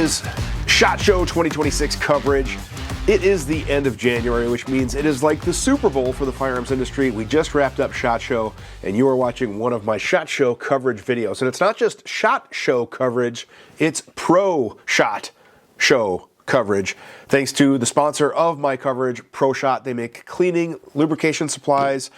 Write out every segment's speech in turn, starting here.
is SHOT Show 2026 coverage. It is the end of January, which means it is like the Super Bowl for the firearms industry. We just wrapped up SHOT Show, and you are watching one of my SHOT Show coverage videos. And it's not just SHOT Show coverage, it's Pro SHOT Show coverage. Thanks to the sponsor of my coverage, Pro Shot. They make cleaning, lubrication supplies.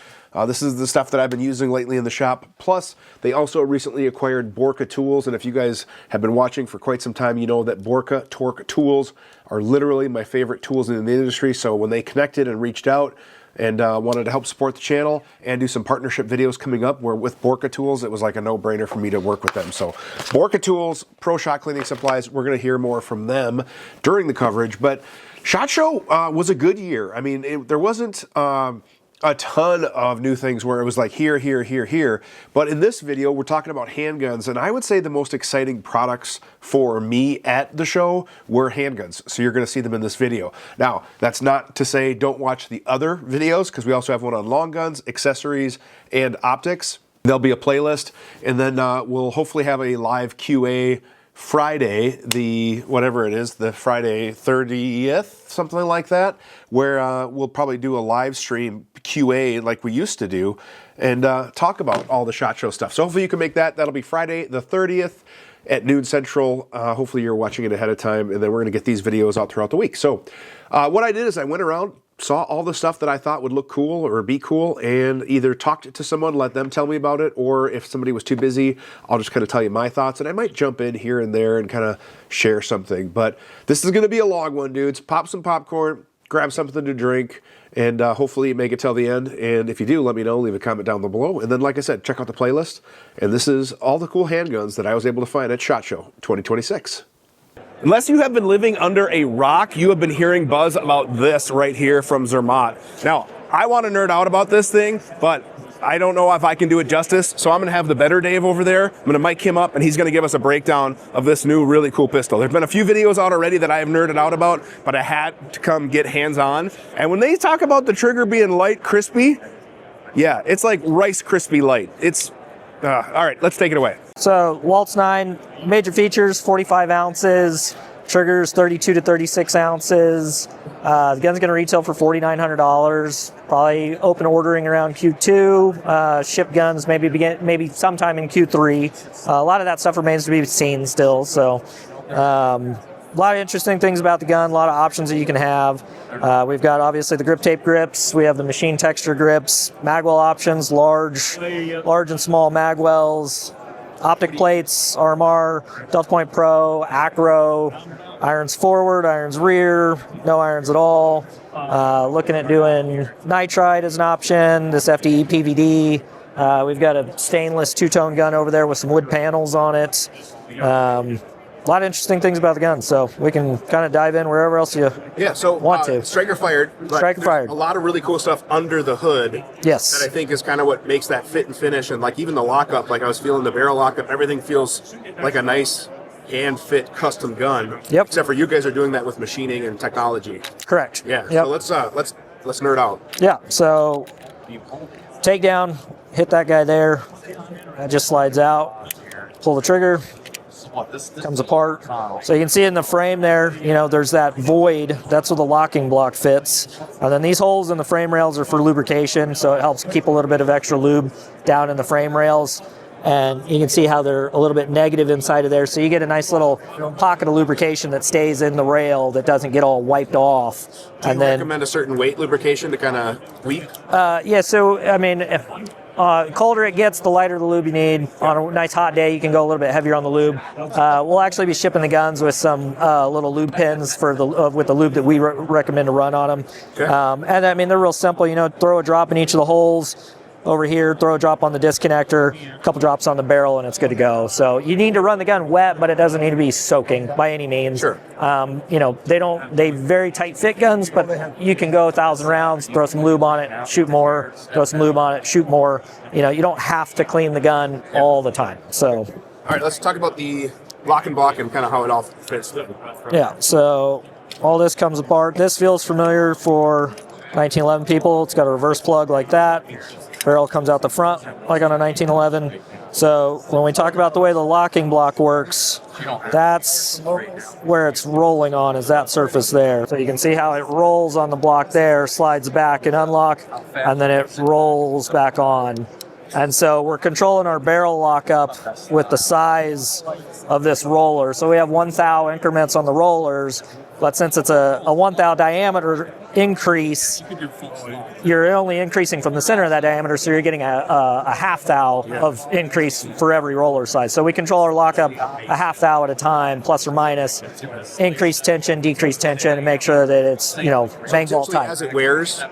This is the stuff that I've been using lately in the shop. Plus, they also recently acquired Borka tools. And if you guys have been watching for quite some time, you know that Borka Torque tools are literally my favorite tools in the industry. So when they connected and reached out and wanted to help support the channel and do some partnership videos coming up where with Borka tools, it was like a no-brainer for me to work with them. So Borka tools, Pro Shot cleaning supplies, we're going to hear more from them during the coverage. But SHOT Show was a good year. I mean, there wasn't a ton of new things where it was like here, here, here, here. But in this video, we're talking about handguns. And I would say the most exciting products for me at the show were handguns. So you're going to see them in this video. Now, that's not to say don't watch the other videos, because we also have one on long guns, accessories, and optics. There'll be a playlist. And then we'll hopefully have a live QA Friday, the whatever it is, the Friday 30th, something like that, where we'll probably do a live stream QA like we used to do and talk about all the SHOT Show stuff. So hopefully you can make that. That'll be Friday the 30th at noon Central. Hopefully you're watching it ahead of time, and then we're going to get these videos out throughout the week. So what I did is I went around, saw all the stuff that I thought would look cool or be cool, and either talked to someone, let them tell me about it, or if somebody was too busy, I'll just kind of tell you my thoughts, and I might jump in here and there and kind of share something. But this is going to be a long one, dudes. Pop some popcorn, grab something to drink, and hopefully you make it till the end. And if you do, let me know. Leave a comment down below. And then, like I said, check out the playlist. And this is all the cool handguns that I was able to find at SHOT Show 2026. Unless you have been living under a rock, you have been hearing buzz about this right here from Zermatt. Now, I want to nerd out about this thing, but I don't know if I can do it justice, so I'm going to have the better Dave over there. I'm going to mic him up, and he's going to give us a breakdown of this new really cool pistol. There have been a few videos out already that I have nerded out about, but I had to come get hands-on. And when they talk about the trigger being light, crispy, yeah, it's like Rice Krispie light. It's, all right, let's take it away. So Waltz 9, major features, 45 ounces, triggers 32 to 36 ounces. The gun's going to retail for $4,900. Probably open ordering around Q2. Ship guns maybe sometime in Q3. A lot of that stuff remains to be seen still. So a lot of interesting things about the gun. A lot of options that you can have. We've got obviously the grip tape grips. We have the machine texture grips. Magwell options, large and small magwells. Optic plates, RMR, Delta Point Pro, Acro, irons forward, irons rear, no irons at all. Looking at doing nitride as an option, this FDE PVD. We've got a stainless two-tone gun over there with some wood panels on it. A lot of interesting things about the gun, so we can kind of dive in wherever else you want to. Striker fired. Striker fired. A lot of really cool stuff under the hood. Yes. That I think is kind of what makes that fit and finish, and like even the lockup, like I was feeling the barrel lockup, everything feels like a nice hand fit custom gun. Yep. Except for you guys are doing that with machining and technology. Correct. Yeah. Yep. So let's nerd out. Yeah. So takedown, hit that guy there. That just slides out. Pull the trigger. Comes apart. So you can see in the frame there, you know, there's that void. That's where the locking block fits. And then these holes in the frame rails are for lubrication, so it helps keep a little bit of extra lube down in the frame rails. And you can see how they're a little bit negative inside of there. So you get a nice little pocket of lubrication that stays in the rail that doesn't get all wiped off. Do you recommend a certain weight lubrication to kind of weep? Yeah, so I mean, colder it gets, the lighter the lube you need. On a nice hot day, you can go a little bit heavier on the lube. We'll actually be shipping the guns with some little lube pins for the with the lube that we recommend to run on them. Okay. And I mean, they're real simple. You know, throw a drop in each of the holes. Over here, throw a drop on the disconnector, a couple drops on the barrel, and it's good to go. So you need to run the gun wet, but it doesn't need to be soaking by any means. Sure. You know, they very tight fit guns, but you can go 1,000 rounds, throw some lube on it, shoot more, throw some lube on it, shoot more. You know, you don't have to clean the gun all the time. So. All right, let's talk about the lock and block and kind of how it all fits. Yeah, so all this comes apart. This feels familiar for 1911 people. It's got a reverse plug like that. Barrel comes out the front like on a 1911. So when we talk about the way the locking block works, that's where it's rolling on, is that surface there. So you can see how it rolls on the block there, slides back and unlock, and then it rolls back on. And so we're controlling our barrel lockup with the size of this roller. So we have 1 thou increments on the rollers, but since it's a 1 thou diameter increase, you're only increasing from the center of that diameter, so you're getting a half thou of increase for every roller size. So we control our lockup a half thou at a time, plus or minus, increase tension, decrease tension, and make sure that it's, bang ball tight. As it wears.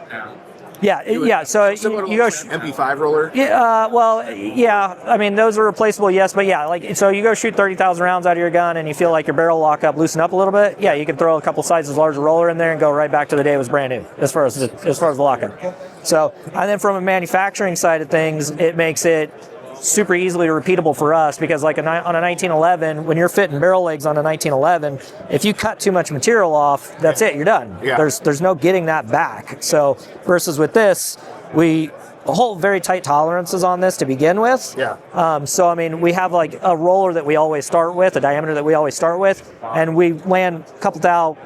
Yeah. So you go MP5 roller. Yeah. I mean, those are replaceable, yes, but yeah, so you go shoot 30,000 rounds out of your gun, and you feel like your barrel lockup loosen up a little bit. Yeah, you can throw a couple sizes larger roller in there and go right back to the day it was brand new as far as the lockup. So, and then from a manufacturing side of things, it makes it super easily repeatable for us, because like on a 1911, when you're fitting barrel legs on a 1911, if you cut too much material off, that's it, you're done. Yeah. There's no getting that back. So versus with this, we hold very tight tolerances on this to begin with. Yeah. So I mean, we have like a roller that we always start with, a diameter that we always start with, and we land a couple thou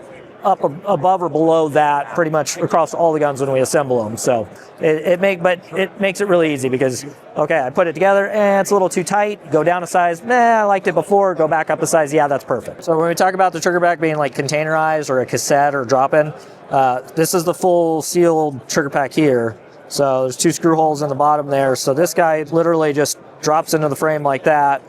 up above or below that pretty much across all the guns when we assemble them. So it makes it really easy, because okay, I put it together and it's a little too tight, go down a size, I liked it before, go back up a size, yeah, that's perfect. So when we talk about the trigger back being like containerized or a cassette or drop-in, this is the full sealed trigger pack here. So there's 2 screw holes in the bottom there. So this guy literally just drops into the frame like that,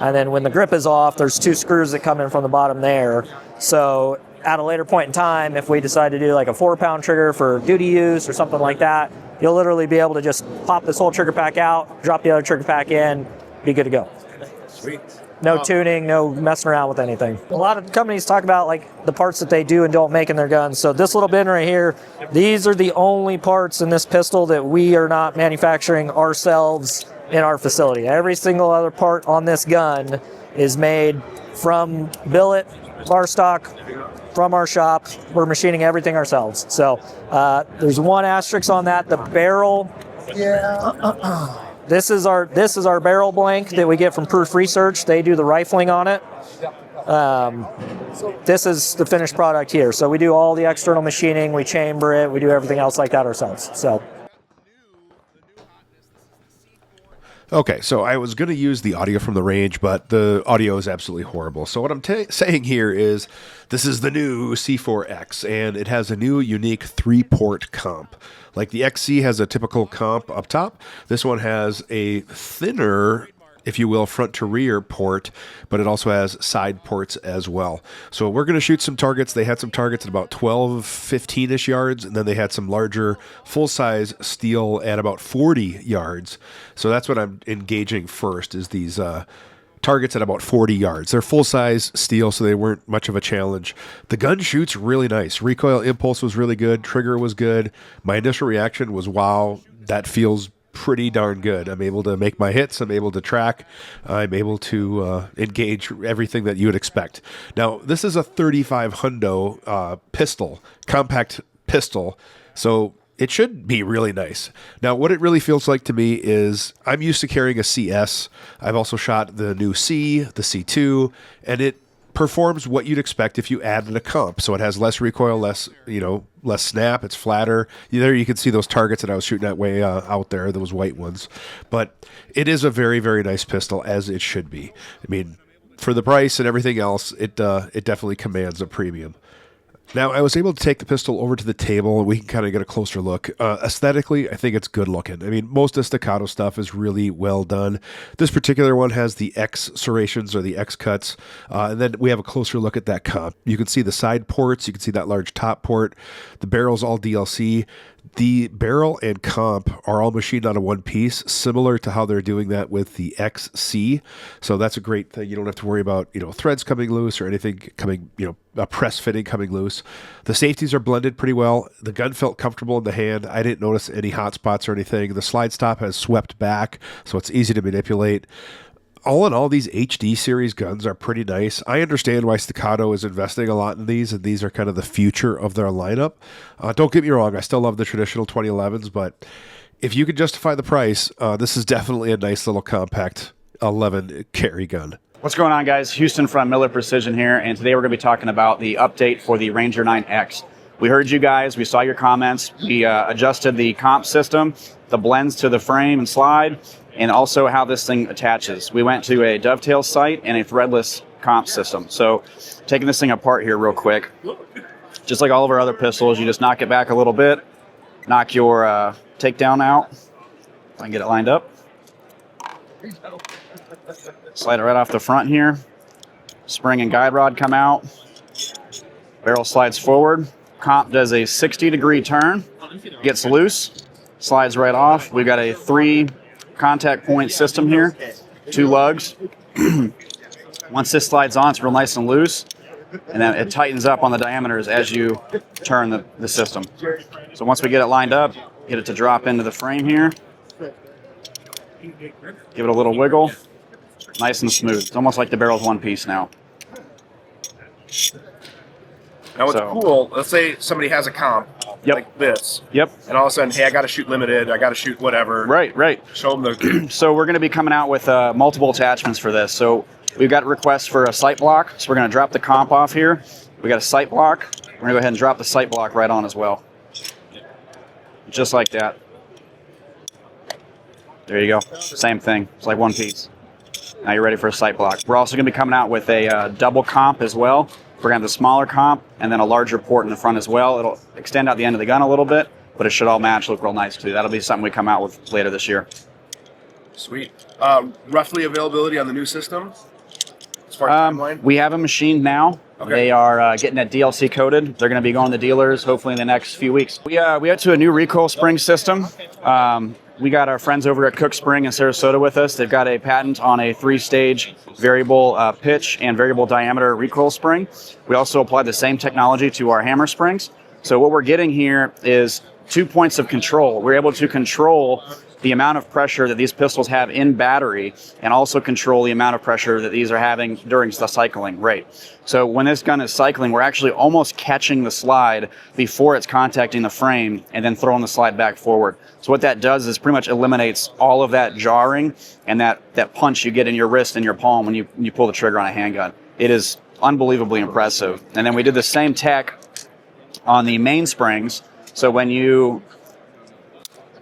and then when the grip is off, there's 2 screws that come in from the bottom there. So at a later point in time, if we decide to do like a 4-pound trigger for duty use or something like that, you'll literally be able to just pop this whole trigger pack out, drop the other trigger pack in, be good to go. Sweet. No tuning, no messing around with anything. A lot of companies talk about like the parts that they do and don't make in their guns. So this little bin right here, these are the only parts in this pistol that we are not manufacturing ourselves in our facility. Every single other part on this gun is made from billet, bar stock, from our shop. We're machining everything ourselves. So there's one asterisk on that. The barrel. Yeah. This is our barrel blank that we get from Proof Research. They do the rifling on it. This is the finished product here. So we do all the external machining. We chamber it. We do everything else like that ourselves. So. Okay, so I was going to use the audio from the range, but the audio is absolutely horrible. So what I'm saying here is this is the new C4X, and it has a new unique 3-port comp. Like the XC has a typical comp up top, this one has a thinner, if you will, front to rear port, but it also has side ports as well. So we're going to shoot some targets. They had some targets at about 12, 15-ish yards, and then they had some larger full-size steel at about 40 yards. So that's what I'm engaging first, is these targets at about 40 yards. They're full-size steel, so they weren't much of a challenge. The gun shoots really nice. Recoil impulse was really good. Trigger was good. My initial reaction was, wow, that feels pretty darn good. I'm able to make my hits. I'm able to track. I'm able to engage everything that you would expect. Now, this is a 35 hundo pistol, compact pistol, so it should be really nice. Now, what it really feels like to me is I'm used to carrying a CS. I've also shot the new C, the C2, and it performs what you'd expect if you added a comp. So it has less recoil, less snap. It's flatter. There you can see those targets that I was shooting at way out there, those white ones. But it is a very, very nice pistol, as it should be. I mean, for the price and everything else, it definitely commands a premium. Now, I was able to take the pistol over to the table, and we can kind of get a closer look. Aesthetically, I think it's good looking. I mean, most of Staccato stuff is really well done. This particular one has the X serrations, or the X cuts, and then we have a closer look at that comp. You can see the side ports. You can see that large top port. The barrel's all DLC. The barrel and comp are all machined out of one piece, similar to how they're doing that with the XC. So that's a great thing. You don't have to worry about, threads coming loose or anything coming, a press fitting coming loose. The safeties are blended pretty well. The gun felt comfortable in the hand. I didn't notice any hot spots or anything. The slide stop has swept back, so it's easy to manipulate. All in all, these HD series guns are pretty nice. I understand why Staccato is investing a lot in these, and these are kind of the future of their lineup. Don't get me wrong, I still love the traditional 2011s, but if you can justify the price, this is definitely a nice little compact 11 carry gun. What's going on, guys? Houston from Miller Precision here, and today we're going to be talking about the update for the Ranger 9X. We heard you guys, we saw your comments, we adjusted the comp system, the blends to the frame and slide, and also how this thing attaches. We went to a dovetail sight and a threadless comp system. So taking this thing apart here real quick, just like all of our other pistols, you just knock it back a little bit, knock your takedown out, if I can get it lined up. Slide it right off the front here. Spring and guide rod come out. Barrel slides forward. Comp does a 60-degree turn, gets loose, slides right off. We've got a 3 contact point system here, 2 lugs. Once this slides on, it's real nice and loose, and then it tightens up on the diameters as you turn the system. So once we get it lined up, get it to drop into the frame here. Give it a little wiggle. Nice and smooth. It's almost like the barrel's one piece now. Now what's cool, let's say somebody has a comp like this. Yep. And all of a sudden, hey, I got to shoot limited, I got to shoot whatever. Right. Show them the... So we're going to be coming out with multiple attachments for this. So we've got requests for a sight block. So we're going to drop the comp off here. We got a sight block. We're going to go ahead and drop the sight block right on as well. Just like that. There you go. Same thing. It's like one piece. Now you're ready for a sight block. We're also going to be coming out with a double comp as well. We're going to have the smaller comp and then a larger port in the front as well. It'll extend out the end of the gun a little bit, but it should all match, look real nice too. That'll be something we come out with later this year. Sweet. Roughly availability on the new system? As far as timeline? We have a machine now. Okay. They are getting that DLC coated. They're going to be going to dealers hopefully in the next few weeks. We went to a new recoil spring system. We got our friends over at Cook Spring in Sarasota with us. They've got a patent on a 3-stage variable pitch and variable diameter recoil spring. We also applied the same technology to our hammer springs. So what we're getting here is 2 points of control. We're able to control the amount of pressure that these pistols have in battery and also control the amount of pressure that these are having during the cycling rate. So when this gun is cycling, we're actually almost catching the slide before it's contacting the frame and then throwing the slide back forward. So what that does is pretty much eliminates all of that jarring and that punch you get in your wrist and your palm when you pull the trigger on a handgun. It is unbelievably impressive. And then we did the same tech on the main springs. So when you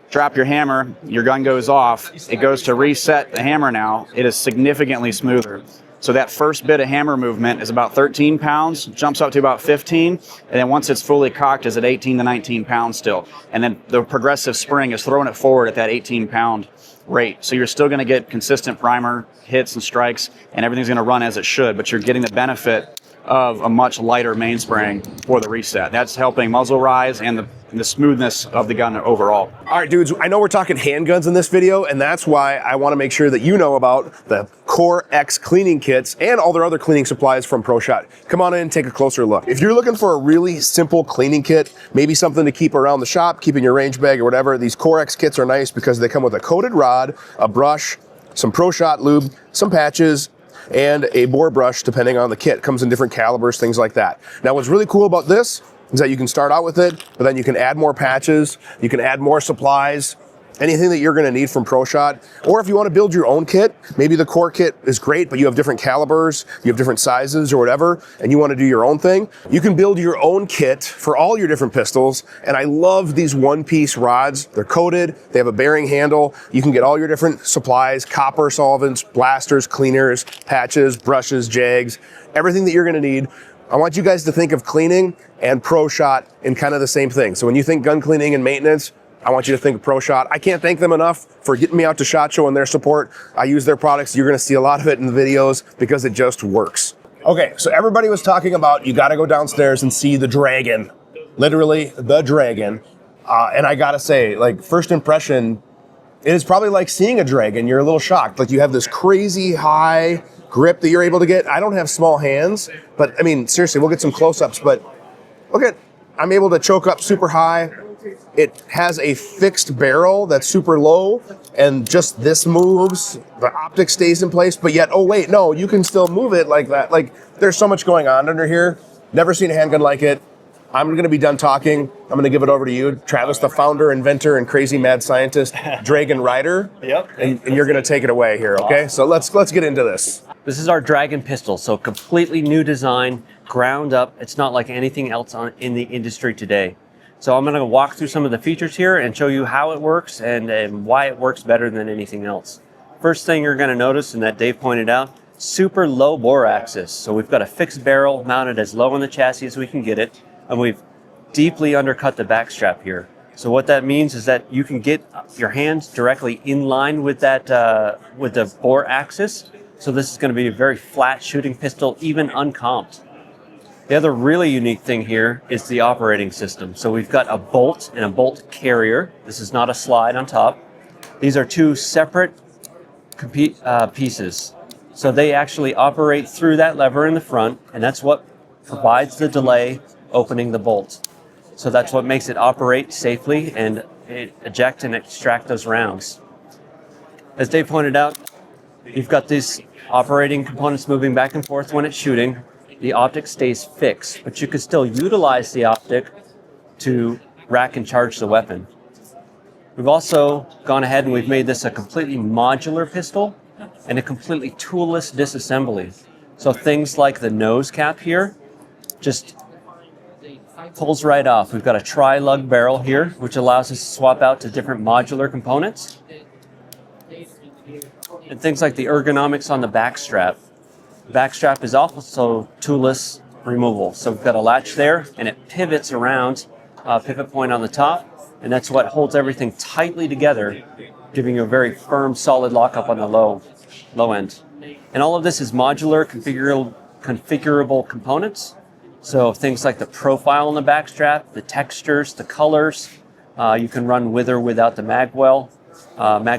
drop your hammer, your gun goes off, it goes to reset the hammer now, it is significantly smoother. So that first bit of hammer movement is about 13 pounds, jumps up to about 15, and then once it's fully cocked, is at 18 to 19 pounds still. And then the progressive spring is throwing it forward at that 18-pound rate. So you're still going to get consistent primer hits and strikes, and everything's going to run as it should, but you're getting the benefit of a much lighter mainspring for the reset. That's helping muzzle rise and the smoothness of the gun overall. All right, dudes, I know we're talking handguns in this video, and that's why I want to make sure that you know about the Core X cleaning kits and all their other cleaning supplies from ProShot. Come on in and take a closer look. If you're looking for a really simple cleaning kit, maybe something to keep around the shop, keep in your range bag or whatever, these Core X kits are nice because they come with a coated rod, a brush, some ProShot lube, some patches, and a bore brush depending on the kit. It comes in different calibers, things like that. Now what's really cool about this is that you can start out with it, but then you can add more patches, you can add more supplies, anything that you're gonna need from ProShot. Or if you wanna build your own kit, maybe the core kit is great, but you have different calibers, you have different sizes or whatever, and you wanna do your own thing, you can build your own kit for all your different pistols. And I love these one-piece rods. They're coated, they have a bearing handle. You can get all your different supplies, copper solvents, blasters, cleaners, patches, brushes, jags, everything that you're gonna need. I want you guys to think of cleaning and ProShot in kind of the same thing. So when you think gun cleaning and maintenance, I want you to think of ProShot. I can't thank them enough for getting me out to SHOT Show and their support. I use their products. You're gonna see a lot of it in the videos because it just works. Okay, so everybody was talking about you gotta go downstairs and see the dragon. Literally, the dragon. And I gotta say, like, first impression, it is probably like seeing a dragon. You're a little shocked. Like, you have this crazy high grip that you're able to get. I don't have small hands, but I mean, seriously, we'll get some close-ups, but look at, I'm able to choke up super high. It has a fixed barrel that's super low, and just this moves, the optic stays in place, but yet, oh wait, no, you can still move it like that. Like, there's so much going on under here. Never seen a handgun like it. I'm gonna be done talking. I'm going to give it over to you, Travis, the founder, inventor, and crazy mad scientist, Dragon Rider. Yep. And you're going to take it away here, okay? So let's get into this. This is our Dragon pistol, so completely new design, ground up. It's not like anything else in the industry today. So I'm going to walk through some of the features here and show you how it works and why it works better than anything else. First thing you're going to notice, and that Dave pointed out, super low bore axis. So we've got a fixed barrel mounted as low on the chassis as we can get it, and we've deeply undercut the back strap here. So what that means is that you can get your hands directly in line with that with the bore axis. So this is going to be a very flat shooting pistol, even uncomped. The other really unique thing here is the operating system. So we've got a bolt and a bolt carrier. This is not a slide on top. These are two separate pieces. So they actually operate through that lever in the front, and that's what provides the delay opening the bolt. So that's what makes it operate safely and eject and extract those rounds. As Dave pointed out, you've got these operating components moving back and forth when it's shooting. The optic stays fixed, but you can still utilize the optic to rack and charge the weapon. We've also gone ahead and we've made this a completely modular pistol and a completely toolless disassembly. So things like the nose cap here just pulls right off. We've got a tri-lug barrel here, which allows us to swap out to different modular components. And things like the ergonomics on the back strap. The back strap is also toolless removal. So we've got a latch there, and it pivots around a pivot point on the top, and that's what holds everything tightly together, giving you a very firm, solid lockup on the low end. And all of this is modular, configurable components. So things like the profile on the back strap, the textures, the colors, you can run with or without the mag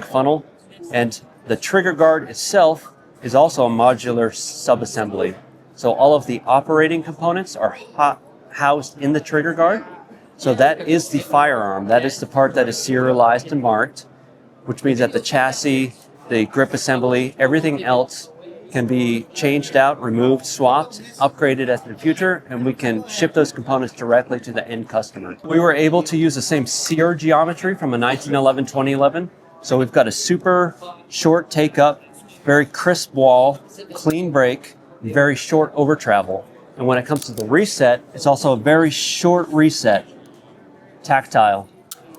funnel. And the trigger guard itself is also a modular subassembly. So all of the operating components are housed in the trigger guard. So that is the firearm. That is the part that is serialized and marked, which means that the chassis, the grip assembly, everything else can be changed out, removed, swapped, upgraded in the future, and we can ship those components directly to the end customer. We were able to use the same sear geometry from a 1911-2011. So we've got a super short take-up, very crisp wall, clean break, very short over travel. And when it comes to the reset, it's also a very short reset, tactile.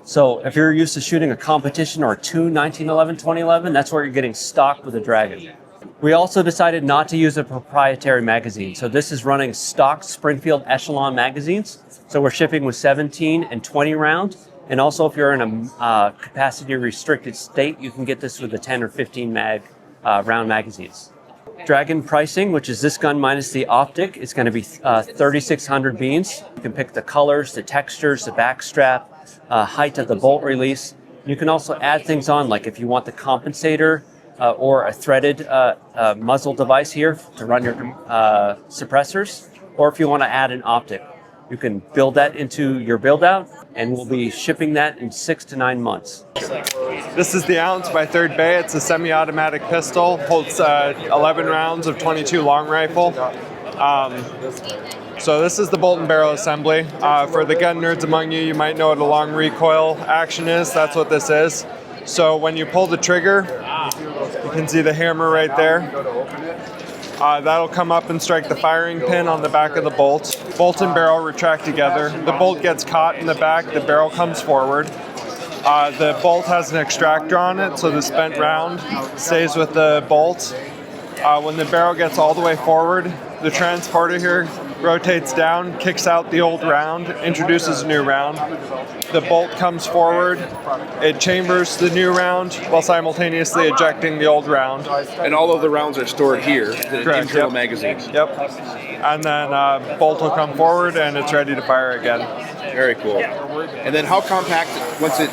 So if you're used to shooting a competition or a tune 1911-2011, that's where you're getting stock with a Dragon. We also decided not to use a proprietary magazine. So this is running stock Springfield Echelon magazines. So we're shipping with 17 and 20 round. And also if you're in a capacity restricted state, you can get this with the 10 or 15 round magazines. Dragon pricing, which is this gun minus the optic, is going to be 3,600 beans. You can pick the colors, the textures, the back strap, height of the bolt release. You can also add things on, like if you want the compensator or a threaded muzzle device here to run your suppressors, or if you want to add an optic. You can build that into your build out, and we'll be shipping that in 6 to 9 months. This is the Ounc by Third Bay. It's a semi-automatic pistol, holds 11 rounds of 22 long rifle. So this is the bolt and barrel assembly. For the gun nerds among you, you might know what a long recoil action is. That's what this is. So when you pull the trigger, you can see the hammer right there. That'll come up and strike the firing pin on the back of the bolt. Bolt and barrel retract together. The bolt gets caught in the back, the barrel comes forward. The bolt has an extractor on it, so the spent round stays with the bolt. When the barrel gets all the way forward, the transporter here rotates down, kicks out the old round, introduces a new round. The bolt comes forward, it chambers the new round while simultaneously ejecting the old round. And all of the rounds are stored here, the Correct, internal yep. magazines. Yep. And then bolt will come forward and it's ready to fire again. Very cool. And then how compact, once it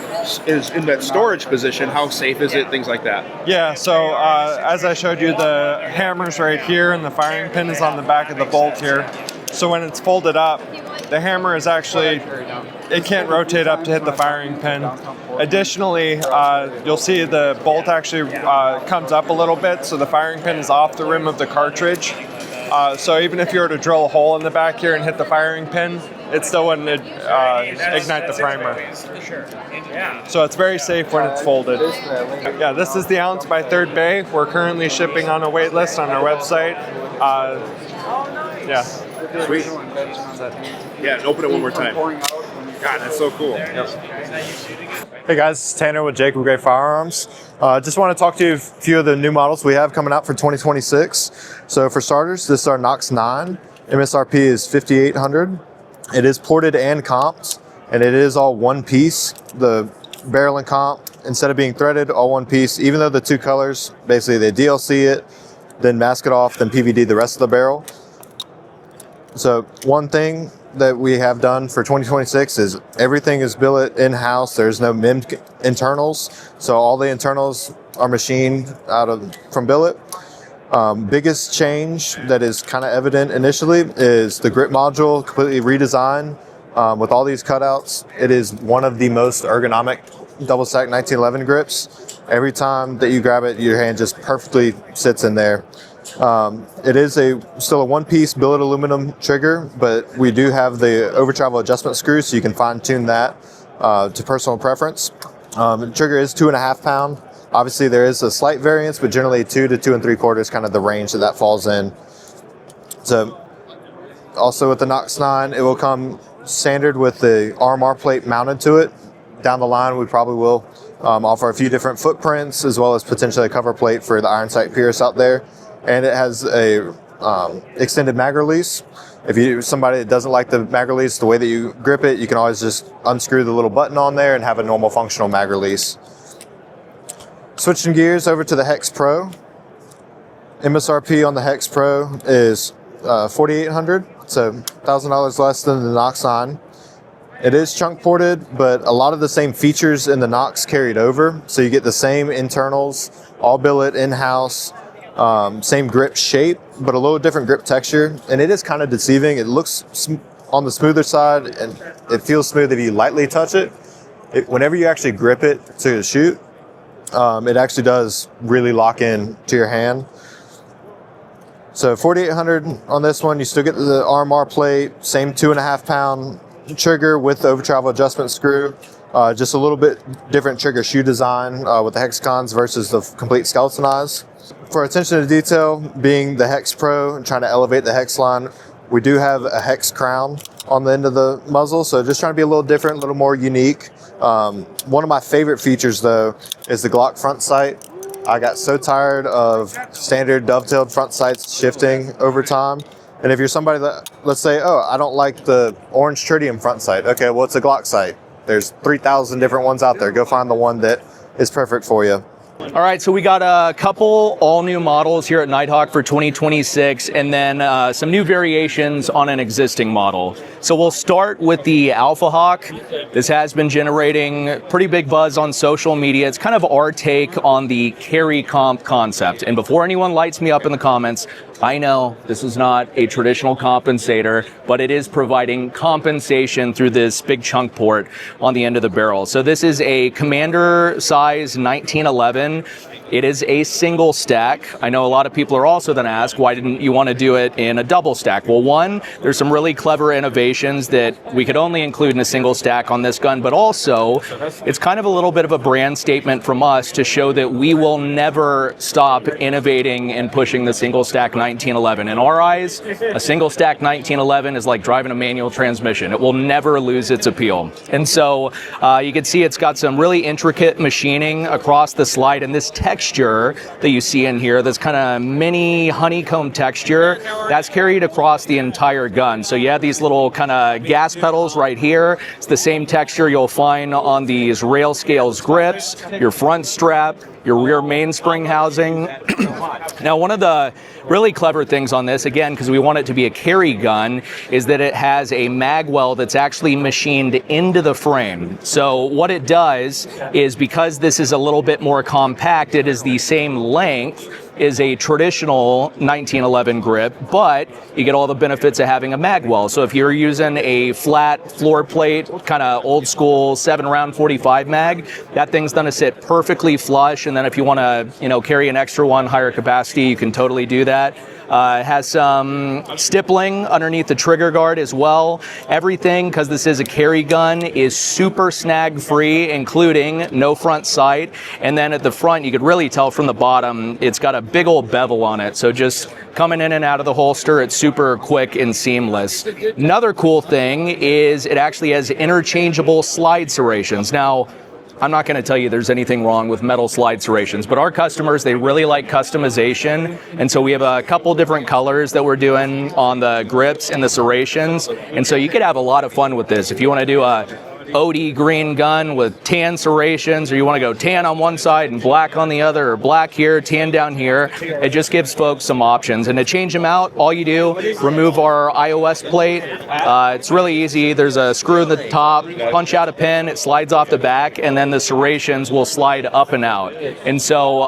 is in that storage position, how safe is it, things like that? Yeah, so as I showed you, the hammer's right here and the firing pin is on the back of the bolt here. So when it's folded up, the hammer is actually, it can't rotate up to hit the firing pin. Additionally, you'll see the bolt actually comes up a little bit, so the firing pin is off the rim of the cartridge. So even if you were to drill a hole in the back here and hit the firing pin, it still wouldn't ignite the primer. So it's very safe when it's folded. Yeah, this is the Ounc by Third Bay. We're currently shipping on a wait list on our website. Yeah. Sweet. Yeah, and open it one more time. God, that's so cool. Hey guys, it's Tanner with Jake with Grey Firearms. Just want to talk to you a few of the new models we have coming out for 2026. So for starters, this is our Nox 9. MSRP is $5,800. It is ported and comped, and it is all one piece. The barrel and comp, instead of being threaded, all one piece, even though the two colors, basically they DLC it, then mask it off, then PVD the rest of the barrel. So one thing that we have done for 2026 is everything is billet in-house. There's no MIMD internals. So all the internals are machined from billet. Biggest change that is kind of evident initially is the grip module, completely redesigned with all these cutouts. It is one of the most ergonomic double stack 1911 grips. Every time that you grab it, your hand just perfectly sits in there. It is still a one-piece billet aluminum trigger, but we do have the over travel adjustment screw, so you can fine-tune that to personal preference. The trigger is 2.5 pound. Obviously, there is a slight variance, but generally 2 to 2 3/4 is kind of the range that falls in. So, also with the Nox 9, it will come standard with the RMR plate mounted to it. Down the line, we probably will offer a few different footprints, as well as potentially a cover plate for the iron sight pierce out there. And it has a extended mag release. If you're somebody that doesn't like the mag release, the way that you grip it, you can always just unscrew the little button on there and have a normal functional mag release. Switching gears over to the Hex Pro. MSRP on the Hex Pro is $4,800, so $1,000 less than the Nox 9. It is chunk ported, but a lot of the same features in the Nox carried over. So you get the same internals, all billet in-house, same grip shape, but a little different grip texture. And it is kind of deceiving. It looks on the smoother side, and it feels smooth if you lightly touch it. Whenever you actually grip it to shoot, it actually does really lock in to your hand. So $4,800 on this one. You still get the RMR plate, same 2.5 pound trigger with the over travel adjustment screw. Just a little bit different trigger shoe design with the hexagons versus the complete skeletonized. For attention to detail, being the Hex Pro and trying to elevate the Hex line, we do have a Hex crown on the end of the muzzle, so just trying to be a little different, a little more unique. One of my favorite features, though, is the Glock front sight. I got so tired of standard dovetailed front sights shifting over time. And if you're somebody that, let's say, oh, I don't like the orange tritium front sight. Okay, well, it's a Glock sight. There's 3,000 different ones out there. Go find the one that is perfect for you. All right, so we got a couple all-new models here at Nighthawk for 2026, and then some new variations on an existing model. So we'll start with the Alpha Hawk. This has been generating pretty big buzz on social media. It's kind of our take on the carry comp concept. And before anyone lights me up in the comments, I know this is not a traditional compensator, but it is providing compensation through this big chunk port on the end of the barrel. So this is a Commander size 1911. It is a single stack. I know a lot of people are also going to ask, why didn't you want to do it in a double stack? Well, one, there's some really clever innovations that we could only include in a single stack on this gun, but also it's kind of a little bit of a brand statement from us to show that we will never stop innovating and pushing the single stack 1911. In our eyes, a single stack 1911 is like driving a manual transmission. It will never lose its appeal. And so you can see it's got some really intricate machining across the slide, and this texture that you see in here, this kind of mini honeycomb texture, that's carried across the entire gun. So you have these little kind of gas pedals right here. It's the same texture you'll find on these rail scales grips, your front strap, your rear mainspring housing. Now, one of the really clever things on this, again, because we want it to be a carry gun, is that it has a mag well that's actually machined into the frame. So what it does is, because this is a little bit more compact, it is the same length is a traditional 1911 grip, but you get all the benefits of having a mag well. So if you're using a flat floor plate, kind of old school 7-round 45 mag, that thing's gonna sit perfectly flush. And then if you want to, carry an extra one, higher capacity, you can totally do that. It has some stippling underneath the trigger guard as well. Everything, because this is a carry gun, is super snag free, including no front sight. And then at the front, you could really tell from the bottom, it's got a big old bevel on it. So just coming in and out of the holster, it's super quick and seamless. Another cool thing is it actually has interchangeable slide serrations. Now, I'm not going to tell you there's anything wrong with metal slide serrations, but our customers, they really like customization. And so we have a couple different colors that we're doing on the grips and the serrations. And so you could have a lot of fun with this. If you want to do a OD green gun with tan serrations, or you want to go tan on one side and black on the other, or black here, tan down here, it just gives folks some options. And to change them out, all you do, remove our iOS plate. It's really easy. There's a screw in the top, punch out a pin, it slides off the back, and then the serrations will slide up and out. And so,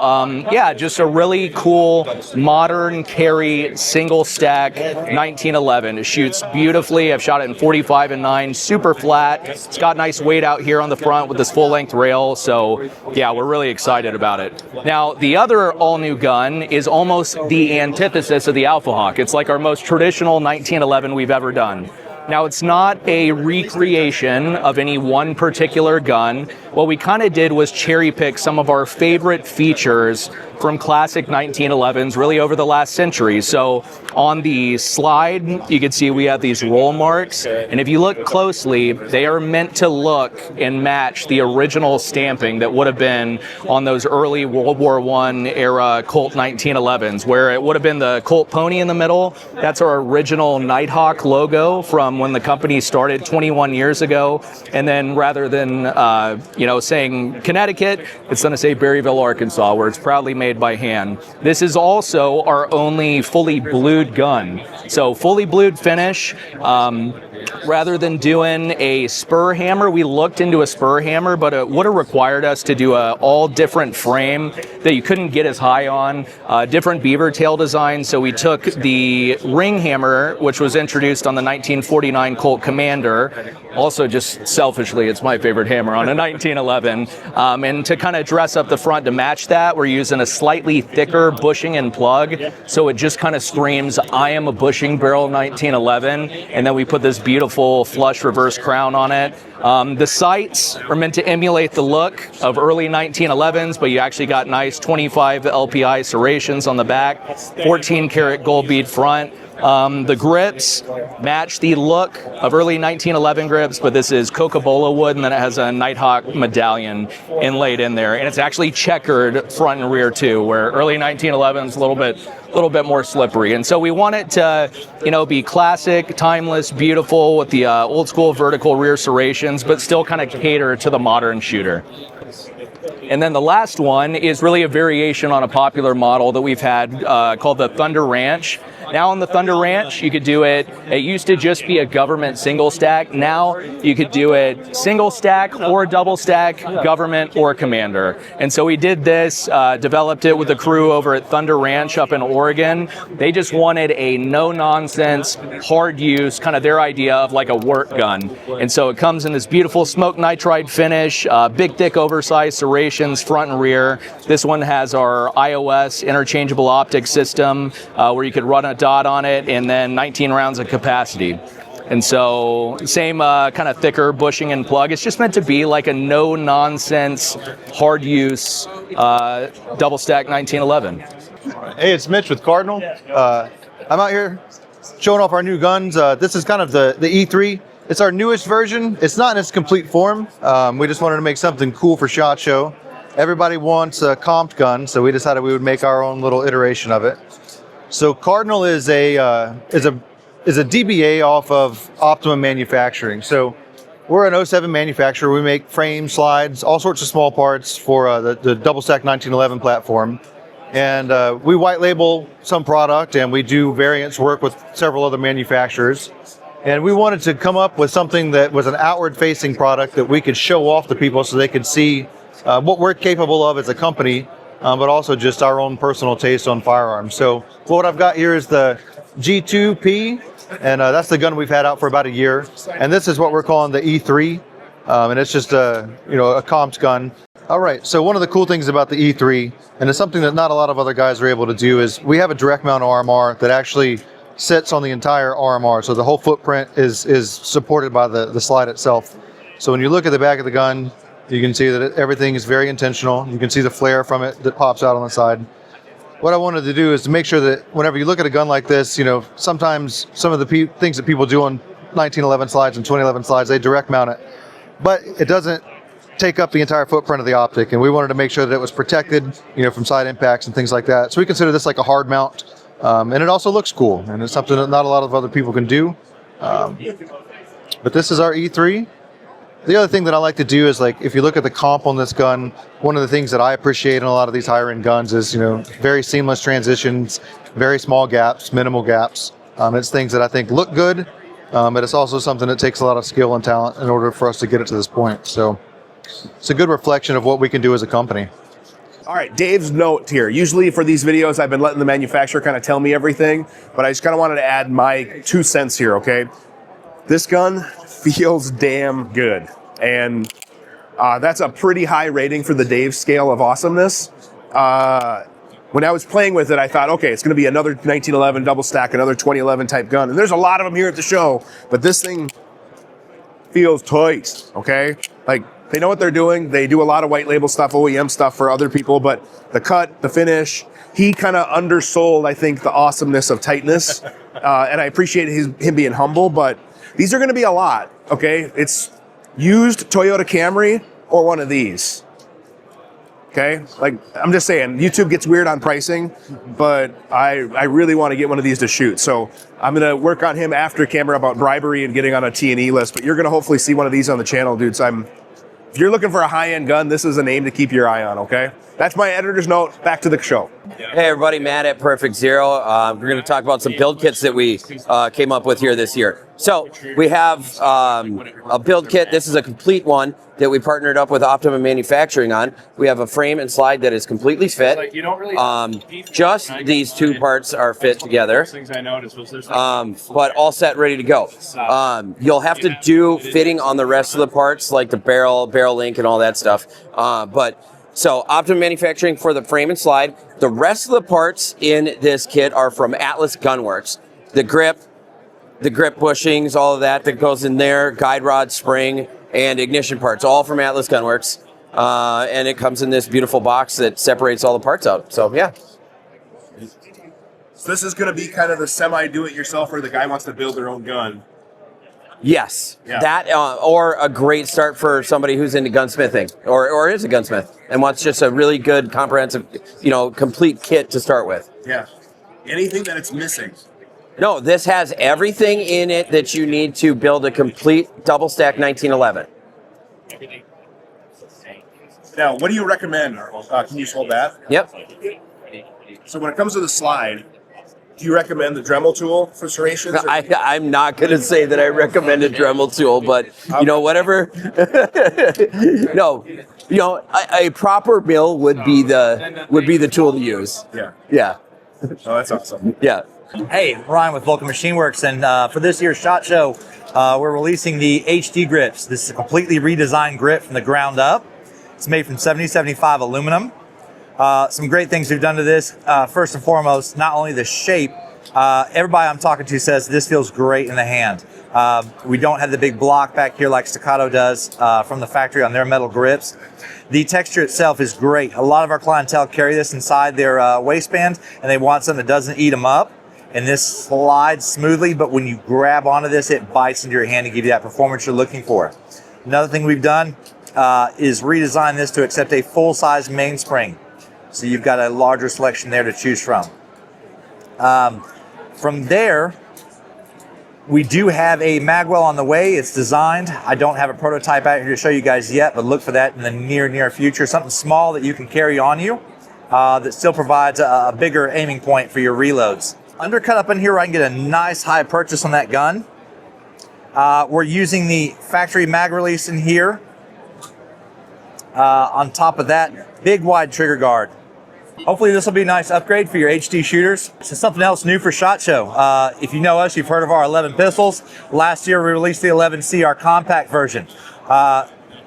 yeah, just a really cool, modern carry, single stack 1911. It shoots beautifully. I've shot it in 45 and 9, super flat. It's got nice weight out here on the front with this full-length rail, so yeah, we're really excited about it. Now, the other all-new gun is almost the antithesis of the Alpha Hawk. It's like our most traditional 1911 we've ever done. Now, it's not a recreation of any one particular gun. What we kind of did was cherry pick some of our favorite features from classic 1911s really over the last century. So on the slide, you can see we have these roll marks. And if you look closely, they are meant to look and match the original stamping that would have been on those early World War I era Colt 1911s, where it would have been the Colt pony in the middle. That's our original Nighthawk logo from when the company started 21 years ago. And then rather than, saying Connecticut, it's going to say Berryville, Arkansas, where it's proudly made by hand. This is also our only fully blued gun. So fully blued finish. Rather than doing a spur hammer, we looked into a spur hammer, but it would have required us to do a all different frame that you couldn't get as high on, different beaver tail design. So we took the ring hammer, which was introduced on the 1949 Colt Commander. Also, just selfishly, it's my favorite hammer on a 1911. And to kind of dress up the front to match that, we're using a slightly thicker bushing and plug. So it just kind of screams, I am a bushing barrel 1911. And then we put this beautiful flush reverse crown on it. The sights are meant to emulate the look of early 1911s, but you actually got nice 25 LPI serrations on the back, 14 karat gold bead front. The grips match the look of early 1911 grips, but this is Coca-Cola wood, and then it has a Nighthawk medallion inlaid in there. And it's actually checkered front and rear too, where early 1911 is a little bit more slippery. And so we want it to, be classic, timeless, beautiful with the old school vertical rear serrations, but still kind of cater to the modern shooter. And then the last one is really a variation on a popular model that we've had called the Thunder Ranch. Now on the Thunder Ranch, you could do it used to just be a government single stack. Now you could do it single stack or double stack, government or commander. And so we did this, developed it with a crew over at Thunder Ranch up in Oregon. They just wanted a no-nonsense, hard use, kind of their idea of like a work gun. And so it comes in this beautiful smoke nitride finish, big, thick, oversized serrations front and rear. This one has our iOS interchangeable optic system where you could run a dot on it, and then 19 rounds of capacity. And so same kind of thicker bushing and plug. It's just meant to be like a no-nonsense, hard-use double stack 1911. Hey, it's Mitch with Cardinal. I'm out here showing off our new guns. This is kind of the E3. It's our newest version. It's not in its complete form. We just wanted to make something cool for SHOT Show. Everybody wants a comped gun, so we decided we would make our own little iteration of it. So Cardinal is a DBA off of Optimum Manufacturing. So we're an 07 manufacturer. We make frames, slides, all sorts of small parts for the double stack 1911 platform. And we white label some product, and we do variants work with several other manufacturers. And we wanted to come up with something that was an outward facing product that we could show off to people so they could see what we're capable of as a company, but also just our own personal taste on firearms. So what I've got here is the G2P, and that's the gun we've had out for about a year. And this is what we're calling the E3, and it's just a comped gun. All right, so one of the cool things about the E3, and it's something that not a lot of other guys are able to do, is we have a direct mount RMR that actually sits on the entire RMR. So the whole footprint is supported by the slide itself. So when you look at the back of the gun, you can see that everything is very intentional. You can see the flare from it that pops out on the side. What I wanted to do is to make sure that whenever you look at a gun like this, you know, sometimes some of the things that people do on 1911 slides and 2011 slides, they direct mount it. But it doesn't take up the entire footprint of the optic, and we wanted to make sure that it was protected, you know, from side impacts and things like that. So we consider this like a hard mount, and it also looks cool, and it's something that not a lot of other people can do. But this is our E3. The other thing that I like to do is, like, if you look at the comp on this gun, one of the things that I appreciate in a lot of these higher end guns is, you know, very seamless transitions, very small gaps, minimal gaps. It's things that I think look good, but it's also something that takes a lot of skill and talent in order for us to get it to this point. So it's a good reflection of what we can do as a company. All right, Dave's note here. Usually for these videos, I've been letting the manufacturer kind of tell me everything, but I just kind of wanted to add my 2 cents here, okay? This gun feels damn good, and that's a pretty high rating for the Dave scale of awesomeness. When I was playing with it, I thought, okay, it's going to be another 1911 double stack, another 2011 type gun, and there's a lot of them here at the show, but this thing feels tight, okay? Like, they know what they're doing. They do a lot of white label stuff, OEM stuff for other people, but the cut, the finish, he kind of undersold, I think, the awesomeness of tightness, and I appreciate him being humble, but these are going to be a lot, okay? It's used Toyota Camry or one of these, okay? Like, I'm just saying, YouTube gets weird on pricing, but I really want to get one of these to shoot. So I'm going to work on him after camera about bribery and getting on a T&E list, but you're going to hopefully see one of these on the channel, dude. So if you're looking for a high-end gun, this is a name to keep your eye on, okay? That's my editor's note. Back to the show. Hey, everybody, Matt at Perfect Zero. We're going to talk about some build kits that we came up with here this year. So we have a build kit. This is a complete one that we partnered up with Optimum Manufacturing on. We have a frame and slide that is completely fit. Just these 2 parts are fit together, but all set, ready to go. You'll have to do fitting on the rest of the parts, like the barrel link and all that stuff. So Optimum Manufacturing for the frame and slide. The rest of the parts in this kit are from Atlas Gunworks. The grip bushings, all of that goes in there, guide rod, spring, and ignition parts, all from Atlas Gunworks. And it comes in this beautiful box that separates all the parts out. So, yeah. So this is going to be kind of the semi-do-it-yourself where the guy wants to build their own gun. Yes, yeah. That or a great start for somebody who's into gunsmithing or is a gunsmith and wants just a really good, comprehensive, complete kit to start with. Yeah. Anything that it's missing. No, this has everything in it that you need to build a complete double stack 1911. Now, what do you recommend? Can you just hold that? Yep. So when it comes to the slide, do you recommend the Dremel tool for serrations? I'm not going to say that I recommend a Dremel tool, but whatever. No, a proper mill would be the tool to use. Yeah. Yeah. Oh, that's awesome. Yeah. Hey, Ryan with Vulcan Machine Works, and for this year's SHOT Show, we're releasing the HD grips. This is a completely redesigned grip from the ground up. It's made from 7075 aluminum. Some great things we've done to this. First and foremost, not only the shape, everybody I'm talking to says this feels great in the hand. We don't have the big block back here like Staccato does from the factory on their metal grips. The texture itself is great. A lot of our clientele carry this inside their waistband, and they want something that doesn't eat them up. And this slides smoothly, but when you grab onto this, it bites into your hand and give you that performance you're looking for. Another thing we've done is redesign this to accept a full-size mainspring. So you've got a larger selection there to choose from. From there, we do have a magwell on the way. It's designed. I don't have a prototype out here to show you guys yet, but look for that in the near future. Something small that you can carry on you that still provides a bigger aiming point for your reloads. Undercut up in here where I can get a nice high purchase on that gun. We're using the factory mag release in here. On top of that, big wide trigger guard. Hopefully this will be a nice upgrade for your HD shooters. This is something else new for SHOT Show. If you know us, you've heard of our 11 pistols. Last year we released the 11C, our compact version.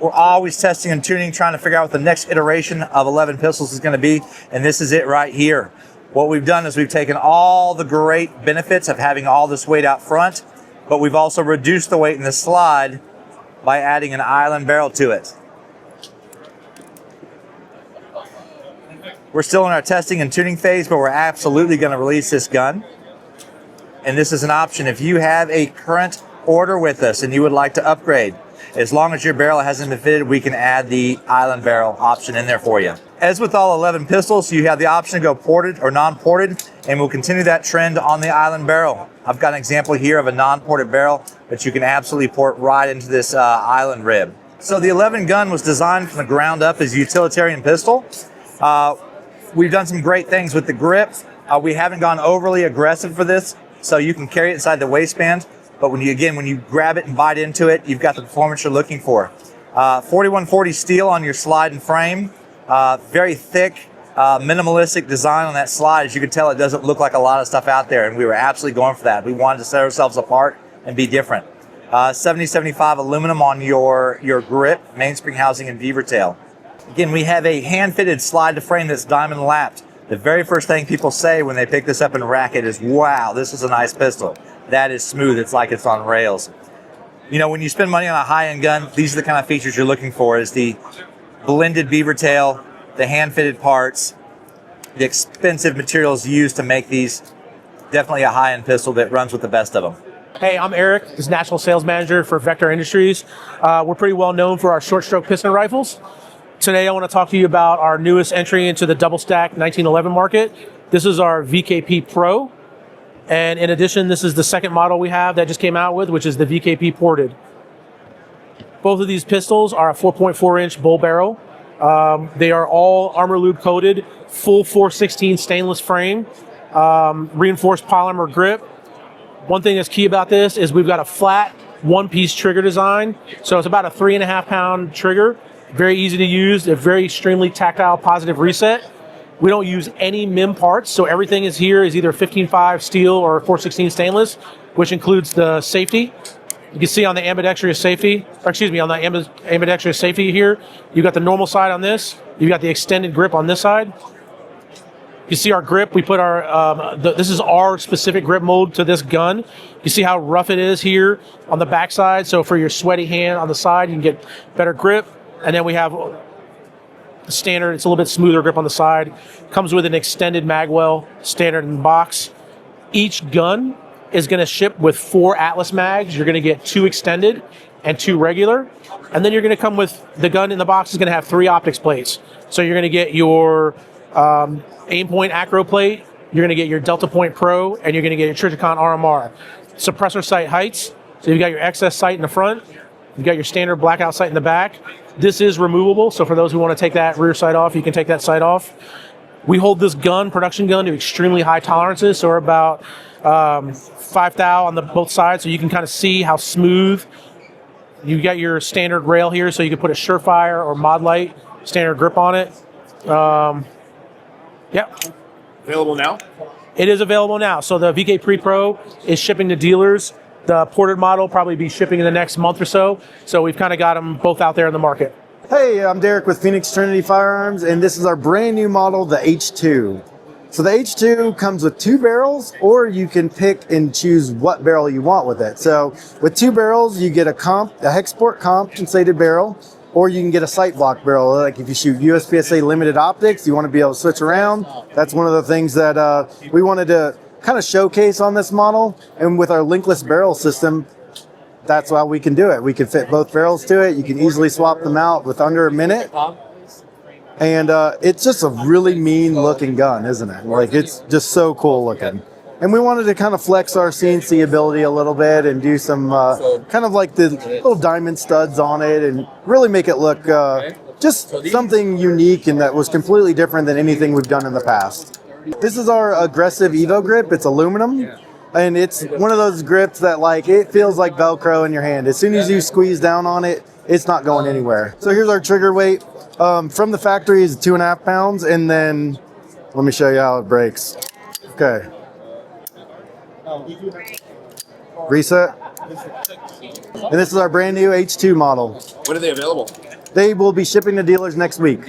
We're always testing and tuning, trying to figure out what the next iteration of 11 pistols is going to be, and this is it right here. What we've done is we've taken all the great benefits of having all this weight out front, but we've also reduced the weight in the slide by adding an island barrel to it. We're still in our testing and tuning phase, but we're absolutely going to release this gun. And this is an option if you have a current order with us and you would like to upgrade. As long as your barrel hasn't been fitted, we can add the island barrel option in there for you. As with all 11 pistols, you have the option to go ported or non-ported, and we'll continue that trend on the island barrel. I've got an example here of a non-ported barrel that you can absolutely port right into this island rib. So the 11 gun was designed from the ground up as a utilitarian pistol. We've done some great things with the grip. We haven't gone overly aggressive for this, so you can carry it inside the waistband. But when you grab it and bite into it, you've got the performance you're looking for. 4140 steel on your slide and frame. Very thick, minimalistic design on that slide. As you can tell, it doesn't look like a lot of stuff out there, and we were absolutely going for that. We wanted to set ourselves apart and be different. 7075 aluminum on your grip, mainspring housing, and beaver tail. Again, we have a hand-fitted slide to frame that's diamond lapped. The very first thing people say when they pick this up and rack it is, wow, this is a nice pistol. That is smooth. It's like it's on rails. You know, when you spend money on a high-end gun, these are the kind of features you're looking for, is the blended beaver tail, the hand-fitted parts, the expensive materials used to make these. Definitely a high-end pistol that runs with the best of them. Hey, I'm Eric, this National Sales Manager for Vector Industries. We're pretty well known for our short-stroke piston rifles. Today I want to talk to you about our newest entry into the double-stack 1911 market. This is our VKP Pro. And in addition, this is the second model we have that just came out with, which is the VKP Ported. Both of these pistols are a 4.4-inch bull barrel. They are all armor lube coated, full 416 stainless frame, reinforced polymer grip. One thing that's key about this is we've got a flat one-piece trigger design. So it's about a 3.5-pound trigger. Very easy to use, a very extremely tactile positive reset. We don't use any MIM parts, so everything is here is either 15.5 steel or 416 stainless, which includes the safety. You can see on the ambidextrous safety, on the ambidextrous safety here, you've got the normal side on this, you've got the extended grip on this side. You see our grip, we put our, this is our specific grip mold to this gun. You see how rough it is here on the back side, so for your sweaty hand on the side, you can get better grip. And then we have the standard, it's a little bit smoother grip on the side. Comes with an extended magwell, standard in the box. Each gun is going to ship with 4 Atlas mags. You're going to get 2 extended and 2 regular. And then you're going to come with, the gun in the box is going to have 3 optics plates. So you're going to get your aim point acro plate, you're going to get your Delta Point Pro, and you're going to get your Triticon RMR. Suppressor sight heights, so you've got your XS sight in the front, you've got your standard blackout sight in the back. This is removable, so for those who want to take that rear sight off, you can take that sight off. We hold this gun, production gun, to extremely high tolerances, so we're about 5 thou on both sides, so you can kind of see how smooth. You got your standard rail here, so you can put a Surefire or Mod Light standard grip on it. Yep. Available now? It is available now. So the VKP Pro is shipping to dealers. The ported model will probably be shipping in the next month or so. So we've kind of got them both out there in the market. Hey, I'm Derek with Phoenix Trinity Firearms, and this is our brand new model, the H2. So the H2 comes with 2 barrels, or you can pick and choose what barrel you want with it. So with 2 barrels, you get a Hexport compensated barrel, or you can get a sight block barrel. Like if you shoot USPSA limited optics, you want to be able to switch around. That's one of the things that we wanted to kind of showcase on this model. And with our linkless barrel system, that's how we can do it. We can fit both barrels to it. You can easily swap them out with under a minute. And it's just a really mean looking gun, isn't it? Like, it's just so cool looking. And we wanted to kind of flex our CNC ability a little bit and do some kind of like the little diamond studs on it and really make it look just something unique and that was completely different than anything we've done in the past. This is our aggressive Evo grip. It's aluminum. And it's one of those grips that, like, it feels like Velcro in your hand. As soon as you squeeze down on it, it's not going anywhere. So here's our trigger weight. From the factory is 2.5 pounds, and then let me show you how it breaks. Okay. Reset. And this is our brand new H2 model. When are they available? They will be shipping to dealers next week.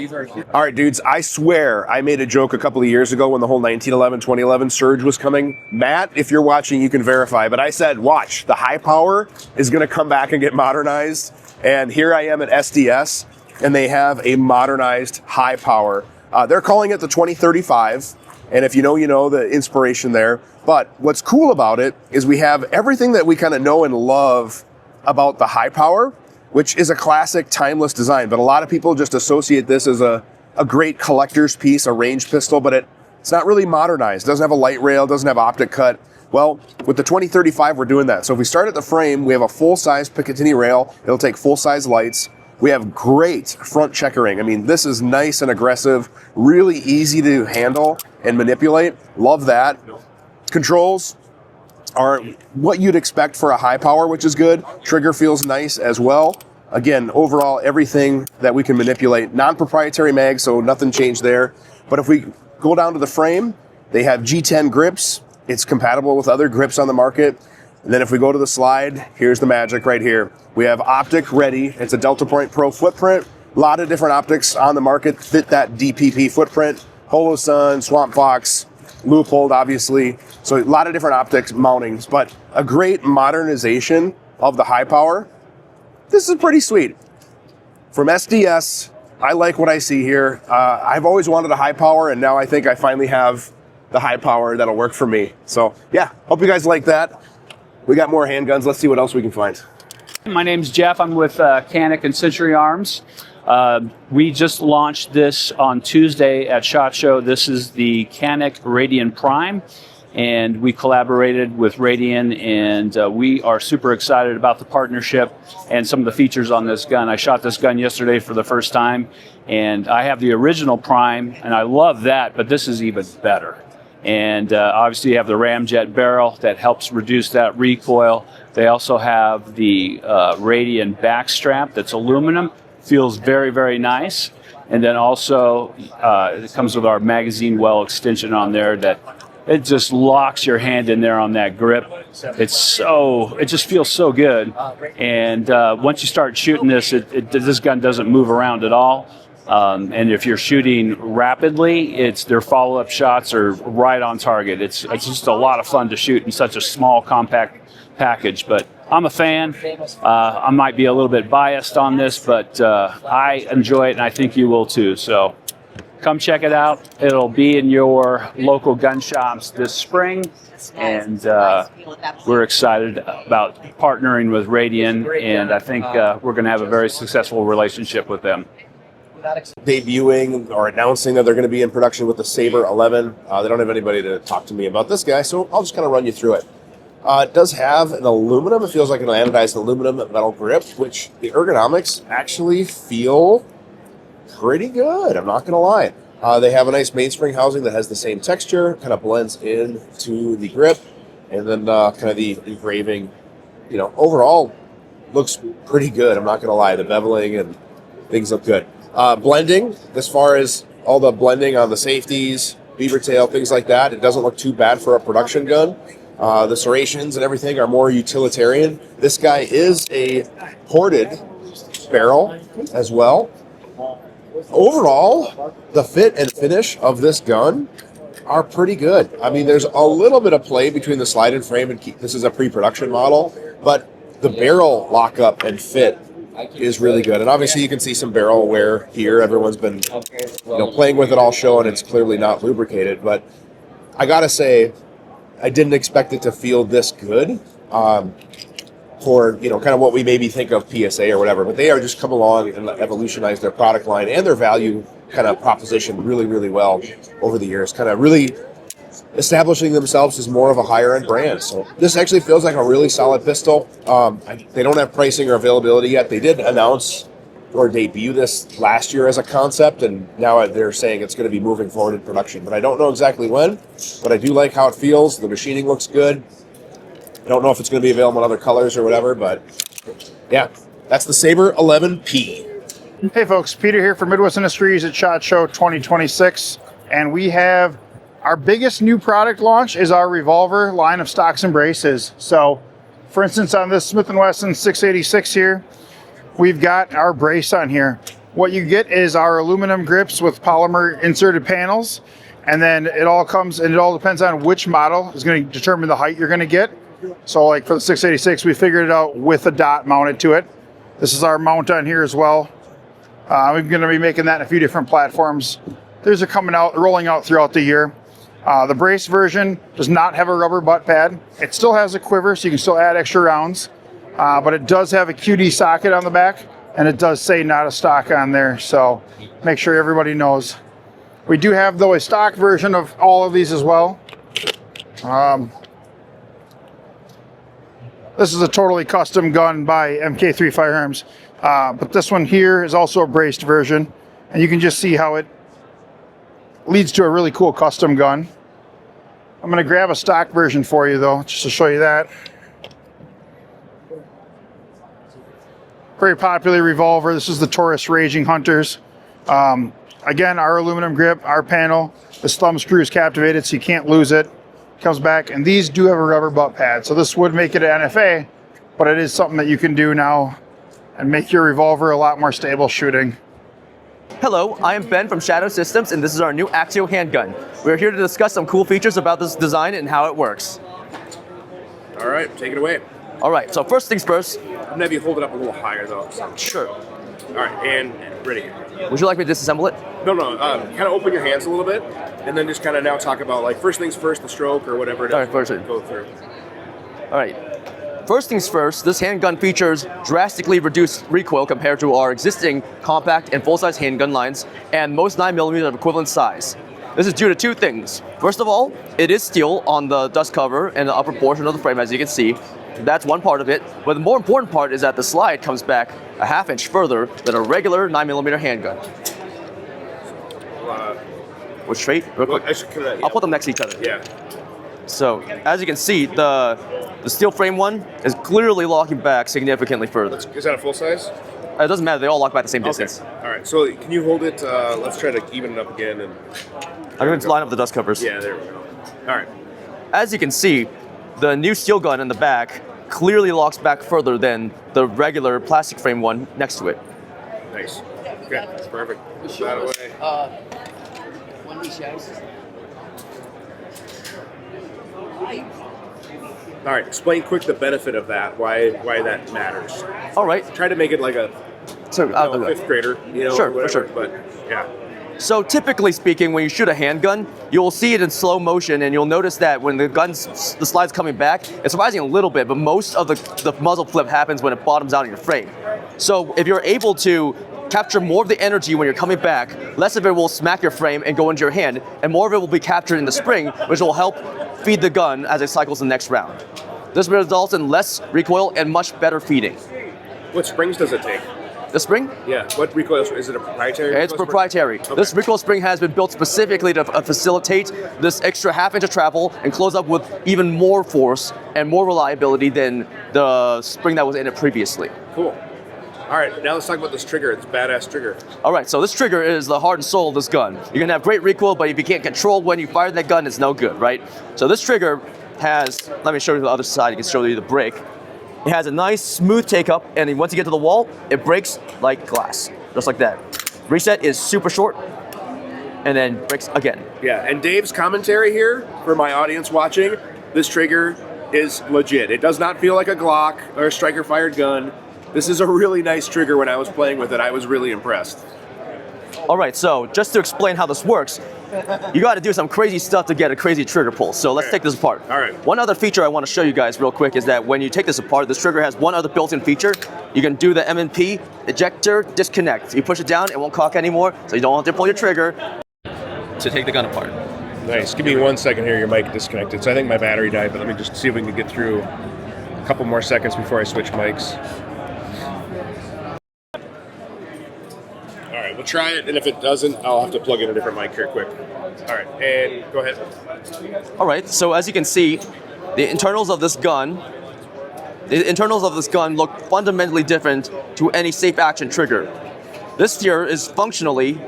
All right, dudes, I swear I made a joke a couple of years ago when the whole 1911, 2011 surge was coming. Matt, if you're watching, you can verify, but I said, watch, the high power is going to come back and get modernized. And here I am at SDS, and they have a modernized high power. They're calling it the 2035, and if you know the inspiration there. But what's cool about it is we have everything that we kind of know and love about the high power, which is a classic timeless design. But a lot of people just associate this as a great collector's piece, a range pistol, but it's not really modernized. It doesn't have a light rail, doesn't have optic cut. Well, with the 2035, we're doing that. So if we start at the frame, we have a full-size Picatinny rail. It'll take full-size lights. We have great front checkering. I mean, this is nice and aggressive, really easy to handle and manipulate. Love that. Controls are what you'd expect for a high power, which is good. Trigger feels nice as well. Again, overall, everything that we can manipulate. Non-proprietary mag, so nothing changed there. But if we go down to the frame, they have G10 grips. It's compatible with other grips on the market. And then if we go to the slide, here's the magic right here. We have optic ready. It's a Delta Point Pro footprint. A lot of different optics on the market fit that DPP footprint. Holosun, Swamp Fox, Leupold, obviously. So a lot of different optics mountings, but a great modernization of the high power. This is pretty sweet. From SDS, I like what I see here. I've always wanted a high power, and now I think I finally have the high power that'll work for me. So yeah, hope you guys like that. We got more handguns. Let's see what else we can find. My name's Jeff. I'm with Canik and Century Arms. We just launched this on Tuesday at SHOT Show. This is the Canik Radian Prime, and we collaborated with Radian, and we are super excited about the partnership and some of the features on this gun. I shot this gun yesterday for the first time, and I have the original Prime, and I love that, but this is even better. And obviously you have the ramjet barrel that helps reduce that recoil. They also have the Radian back strap that's aluminum. Feels very, very nice. And then also it comes with our magazine well extension on there that it just locks your hand in there on that grip. It just feels so good. And once you start shooting this, this gun doesn't move around at all. And if you're shooting rapidly, their follow-up shots are right on target. It's just a lot of fun to shoot in such a small, compact package. But I'm a fan. I might be a little bit biased on this, but I enjoy it, and I think you will too. So come check it out. It'll be in your local gun shops this spring, and we're excited about partnering with Radian, and I think we're going to have a very successful relationship with them. Debuting or announcing that they're going to be in production with the Sabre 11. They don't have anybody to talk to me about this guy, so I'll just kind of run you through it. It does have an aluminum. It feels like an anodized aluminum metal grip, which the ergonomics actually feel pretty good. I'm not going to lie. They have a nice mainspring housing that has the same texture, kind of blends into the grip, and then kind of the engraving, overall looks pretty good. I'm not going to lie. The beveling and things look good. Blending, as far as all the blending on the safeties, beaver tail, things like that, it doesn't look too bad for a production gun. The serrations and everything are more utilitarian. This guy is a ported barrel as well. Overall, the fit and finish of this gun are pretty good. I mean, there's a little bit of play between the slide and frame, and this is a pre-production model, but the barrel lockup and fit is really good. And obviously you can see some barrel wear here. Everyone's been playing with it all show, and it's clearly not lubricated. But I gotta say, I didn't expect it to feel this good for kind of what we maybe think of PSA or whatever. But they are just come along and evolutionized their product line and their value kind of proposition really, really well over the years. Kind of really establishing themselves as more of a higher end brand. So this actually feels like a really solid pistol. They don't have pricing or availability yet. They did announce or debut this last year as a concept, and now they're saying it's going to be moving forward in production. But I don't know exactly when, but I do like how it feels. The machining looks good. I don't know if it's going to be available in other colors or whatever, but yeah, that's the Sabre 11P. Hey folks, Peter here for Midwest Industries at SHOT Show 2026, and we have our biggest new product launch is our Revolver line of stocks and braces. So, for instance, on this Smith & Wesson 686 here, we've got our brace on here. What you get is our aluminum grips with polymer inserted panels, and then it all depends on which model is going to determine the height you're going to get. So like for the 686, we figured it out with a dot mounted to it. This is our mount on here as well. We're going to be making that in a few different platforms. These are rolling out throughout the year. The brace version does not have a rubber butt pad. It still has a quiver, so you can still add extra rounds, but it does have a QD socket on the back. And it does say not a stock on there, so make sure everybody knows. We do have, though, a stock version of all of these as well. This is a totally custom gun by MK3 Firearms, but this one here is also a braced version, and you can just see how it leads to a really cool custom gun. I'm going to grab a stock version for you, though, just to show you that. Very popular revolver. This is the Taurus Raging Hunters. Again, our aluminum grip, our panel. This thumb screw is captivated, so you can't lose it. Comes back, and these do have a rubber butt pad. So this would make it an NFA, but it is something that you can do now and make your revolver a lot more stable shooting. Hello, I am Ben from Shadow Systems, and this is our new Axio handgun. We're here to discuss some cool features about this design and how it works. All right, take it away. All right, so first things first. I'm gonna have you hold it up a little higher though. So. Sure. All right, and ready. Would you like me to disassemble it? No, kind of open your hands a little bit, and then just kind of now talk about like first things first, the stroke or whatever it is. All right, first. Go through. All right. First things first, this handgun features drastically reduced recoil compared to our existing compact and full-size handgun lines and most 9mm of equivalent size. This is due to two things. First of all, it is steel on the dust cover and the upper portion of the frame, as you can see. That's one part of it, but the more important part is that the slide comes back a ½ inch further than a regular 9mm handgun. We're straight, real quick. I'll put them next to each other. Yeah. So, as you can see, the steel frame one is clearly locking back significantly further. Is that a full size? It doesn't matter, they all lock back the same distance. All right, so can you hold it? Let's try to even it up again. And I'm going to line up the dust covers. Yeah, there we go. All right. As you can see, the new steel gun in the back clearly locks back further than the regular plastic frame one next to it. Nice. Okay, that's perfect. Push that away. All right, explain quick the benefit of that, why that matters. All right. Try to make it like a fifth grader, Sure, or whatever, sure. But yeah. So typically speaking, when you shoot a handgun, you'll see it in slow motion, and you'll notice that when the slide's coming back, it's rising a little bit, but most of the muzzle flip happens when it bottoms out in your frame. So if you're able to capture more of the energy when you're coming back, less of it will smack your frame and go into your hand, and more of it will be captured in the spring, which will help feed the gun as it cycles the next round. This results in less recoil and much better feeding. What springs does it take? The spring? Yeah. What recoil is it? A proprietary? It's proprietary. Okay. This recoil spring has been built specifically to facilitate this extra ½ inch of travel and close up with even more force and more reliability than the spring that was in it previously. Cool. All right, now let's talk about this trigger. It's a badass trigger. All right, so this trigger is the heart and soul of this gun. You can have great recoil, but if you can't control when you fire that gun, it's no good, right? So this trigger has, let me show you the other side, you can show you the break. It has a nice smooth take up, and once you get to the wall, it breaks like glass, just like that. Reset is super short, and then breaks again. Yeah, and Dave's commentary here, for my audience watching, this trigger is legit. It does not feel like a Glock or a striker-fired gun. This is a really nice trigger. When I was playing with it, I was really impressed. All right, so just to explain how this works, you got to do some crazy stuff to get a crazy trigger pull. So let's take this apart. All right. One other feature I want to show you guys real quick is that when you take this apart, this trigger has one other built-in feature. You can do the M&P ejector disconnect. You push it down, it won't cock anymore, so you don't have to pull your trigger to take the gun apart. Nice. Give me 1 second here. Your mic disconnected. So I think my battery died, but let me just see if we can get through a couple more seconds before I switch mics. All right, we'll try it, and if it doesn't, I'll have to plug in a different mic here quick. All right, and go ahead. All right, so as you can see, the internals of this gun look fundamentally different to any safe action trigger. This here is functionally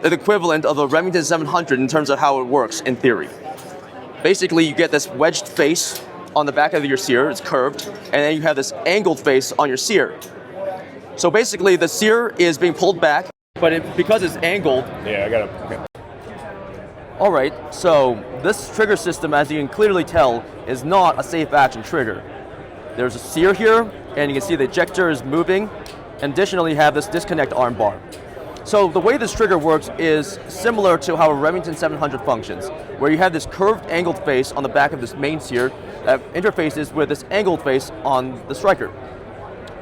the equivalent of a Remington 700 in terms of how it works in theory. Basically, you get this wedged face on the back of your sear, it's curved, and then you have this angled face on your sear. So basically, the sear is being pulled back, but because it's angled. Yeah, I got it. Okay. All right, so this trigger system, as you can clearly tell, is not a safe action trigger. There's a sear here, and you can see the ejector is moving. Additionally, you have this disconnect arm bar. So the way this trigger works is similar to how a Remington 700 functions, where you have this curved angled face on the back of this main sear that interfaces with this angled face on the striker.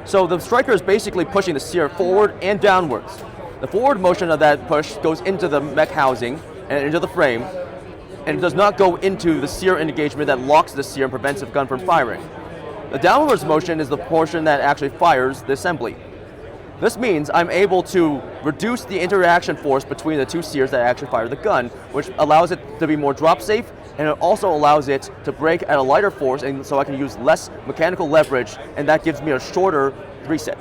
So the striker is basically pushing the sear forward and downwards. The forward motion of that push goes into the mech housing and into the frame, and it does not go into the sear engagement that locks the sear and prevents the gun from firing. The downwards motion is the portion that actually fires the assembly. This means I'm able to reduce the interaction force between the two sears that actually fire the gun, which allows it to be more drop safe, and it also allows it to break at a lighter force, and so I can use less mechanical leverage, and that gives me a shorter reset.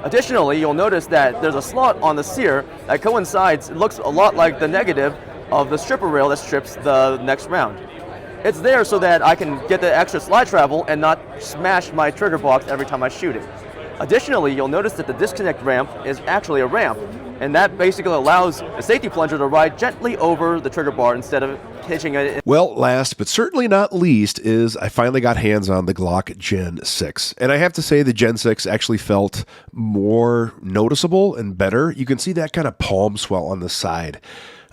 Additionally, you'll notice that there's a slot on the sear that coincides, it looks a lot like the negative of the stripper rail that strips the next round. It's there so that I can get the extra slide travel and not smash my trigger box every time I shoot it. Additionally, you'll notice that the disconnect ramp is actually a ramp, and that basically allows the safety plunger to ride gently over the trigger bar instead of hitching it. Well, last but certainly not least is I finally got hands on the Glock Gen 6. And I have to say the Gen 6 actually felt more noticeable and better. You can see that kind of palm swell on the side.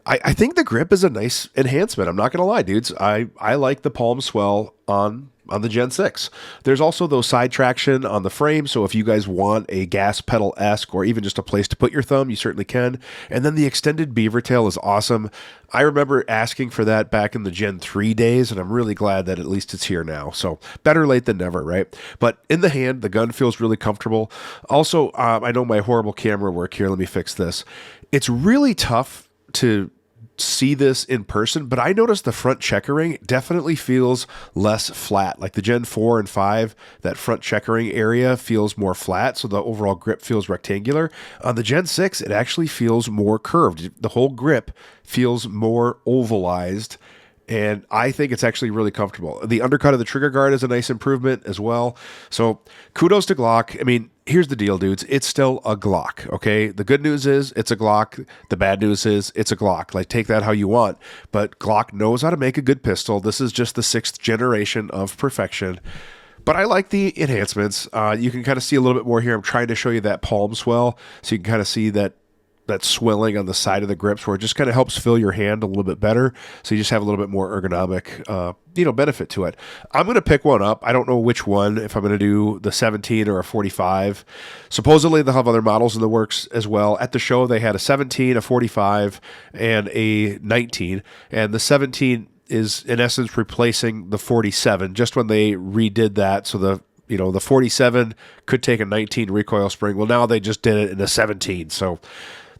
I think the grip is a nice enhancement. I'm not going to lie, dudes. I like the palm swell on the Gen 6. There's also those side traction on the frame, so if you guys want a gas pedal-esque or even just a place to put your thumb, you certainly can. And then the extended beaver tail is awesome. I remember asking for that back in the Gen 3 days, and I'm really glad that at least it's here now. So better late than never, right? But in the hand, the gun feels really comfortable. Also, I know my horrible camera work here. Let me fix this. It's really tough to see this in person, but I noticed the front checkering definitely feels less flat. Like the Gen 4 and 5, that front checkering area feels more flat, so the overall grip feels rectangular. On the Gen 6, it actually feels more curved. The whole grip feels more ovalized, and I think it's actually really comfortable. The undercut of the trigger guard is a nice improvement as well. So kudos to Glock. I mean, here's the deal, dudes. It's still a Glock, okay? The good news is it's a Glock. The bad news is it's a Glock. Like, take that how you want. But Glock knows how to make a good pistol. This is just the 6th generation of perfection. But I like the enhancements. You can kind of see a little bit more here. I'm trying to show you that palm swell so you can kind of see that swelling on the side of the grips where it just kind of helps fill your hand a little bit better. So you just have a little bit more ergonomic, benefit to it. I'm going to pick one up. I don't know which one, if I'm going to do the 17 or a 45. Supposedly they'll have other models in the works as well. At the show, they had a 17, a 45, and a 19. And the 17 is in essence replacing the 47 just when they redid that. So the 47 could take a 19 recoil spring. Well, now they just did it in a 17. So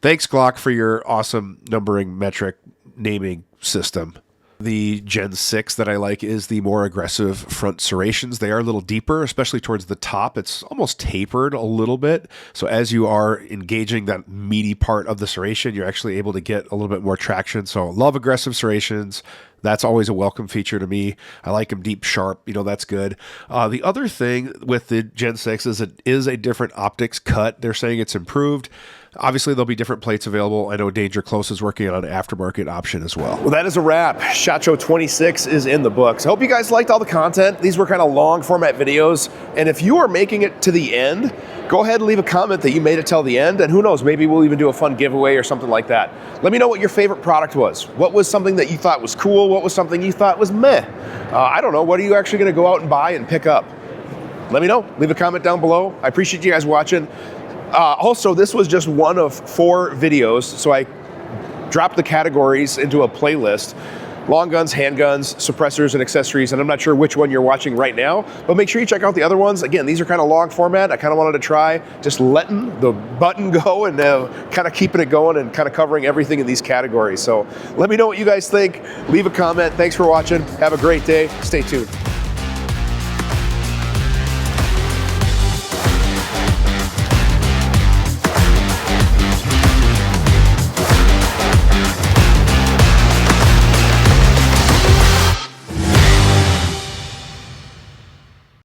thanks, Glock, for your awesome numbering metric naming system. The Gen 6 that I like is the more aggressive front serrations. They are a little deeper, especially towards the top. It's almost tapered a little bit. So as you are engaging that meaty part of the serration, you're actually able to get a little bit more traction. So love aggressive serrations. That's always a welcome feature to me. I like them deep, sharp. That's good. The other thing with the Gen 6 is it is a different optics cut. They're saying it's improved. Obviously, there'll be different plates available. I know Danger Close is working on an aftermarket option as well. Well, that is a wrap. SHOT Show 26 is in the books. I hope you guys liked all the content. These were kind of long format videos. And if you are making it to the end, go ahead and leave a comment that you made it till the end. And who knows, maybe we'll even do a fun giveaway or something like that. Let me know what your favorite product was. What was something that you thought was cool? What was something you thought was meh? I don't know. What are you actually going to go out and buy and pick up? Let me know. Leave a comment down below. I appreciate you guys watching. Also, this was just one of 4 videos, so I dropped the categories into a playlist. Long guns, handguns, suppressors, and accessories, and I'm not sure which one you're watching right now, but make sure you check out the other ones. Again, these are kind of long format. I kind of wanted to try just letting the button go and kind of keeping it going and kind of covering everything in these categories. So let me know what you guys think. Leave a comment. Thanks for watching. Have a great day. Stay tuned.